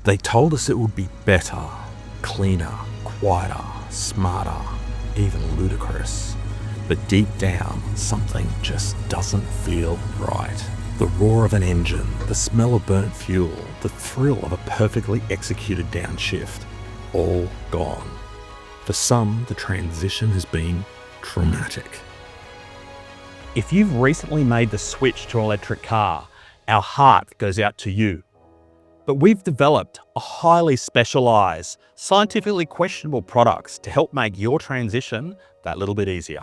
They told us it would be better, cleaner, quieter, smarter, even ludicrous. But deep down, something just doesn't feel right. The roar of an engine, the smell of burnt fuel, the thrill of a perfectly executed downshift, all gone. For some, the transition has been traumatic. If you've recently made the switch to an electric car, our heart goes out to you. But we've developed a highly specialised, scientifically questionable products to help make your transition that little bit easier.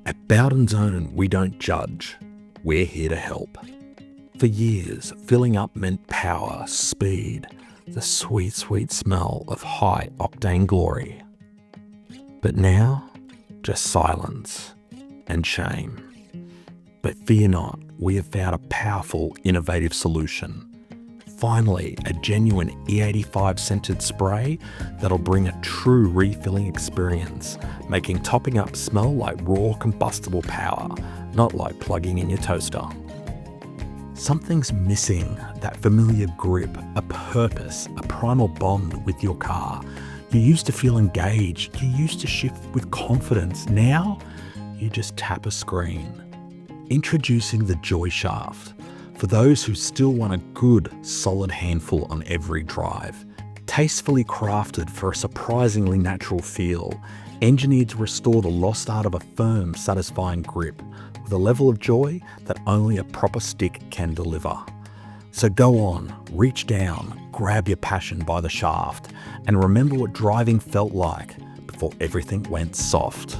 At Bowden's Own, we don't judge. We're here to help. For years, filling up meant power, speed, the sweet, sweet smell of high-octane glory. But now, just silence and shame. But fear not, we have found a powerful, innovative solution. Finally, a genuine E85 scented spray that'll bring a true refilling experience, making topping up smell like raw combustible power, not like plugging in your toaster. Something's missing, that familiar grip, a purpose, a primal bond with your car. You used to feel engaged, you used to shift with confidence. Now, you just tap a screen. Introducing the Joy Shaft. For those who still want a good, solid handful on every drive. Tastefully crafted for a surprisingly natural feel, engineered to restore the lost art of a firm, satisfying grip, with a level of joy that only a proper stick can deliver. So go on, reach down, grab your passion by the shaft, and remember what driving felt like before everything went soft.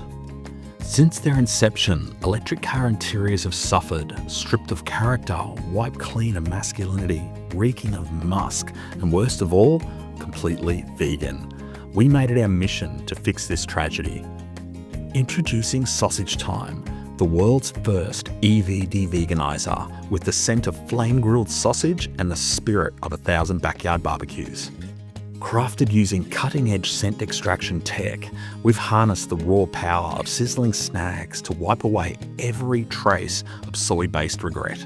Since their inception, electric car interiors have suffered, stripped of character, wiped clean of masculinity, reeking of musk, and worst of all, completely vegan. We made it our mission to fix this tragedy. Introducing Sausage Time, the world's first EV deveganizer with the scent of flame-grilled sausage and the spirit of 1,000 backyard barbecues. Crafted using cutting-edge scent extraction tech, we've harnessed the raw power of sizzling snags to wipe away every trace of soy-based regret.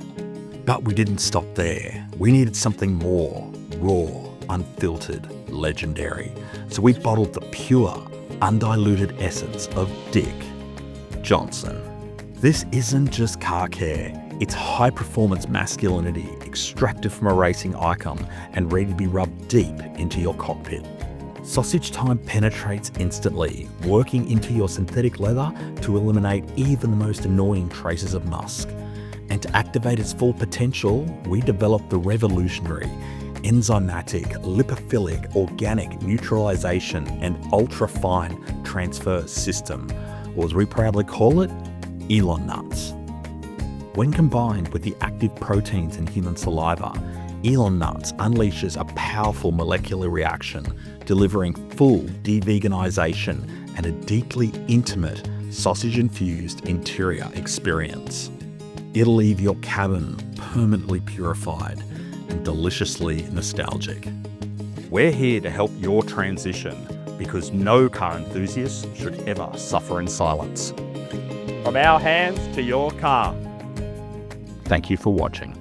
But we didn't stop there. We needed something more, raw, unfiltered, legendary. So we bottled the pure, undiluted essence of Dick Johnson. This isn't just car care. It's high-performance masculinity, extracted from a racing icon and ready to be rubbed deep into your cockpit. Sausage Time penetrates instantly, working into your synthetic leather to eliminate even the most annoying traces of musk. And to activate its full potential, we developed the revolutionary enzymatic, lipophilic, organic neutralization and ultra-fine transfer system, or as we proudly call it, Elon Nuts. When combined with the active proteins in human saliva, Elon Nuts unleashes a powerful molecular reaction, delivering full deveganization and a deeply intimate sausage-infused interior experience. It'll leave your cabin permanently purified and deliciously nostalgic. We're here to help your transition because no car enthusiast should ever suffer in silence. From our hands to your car. Thank you for watching.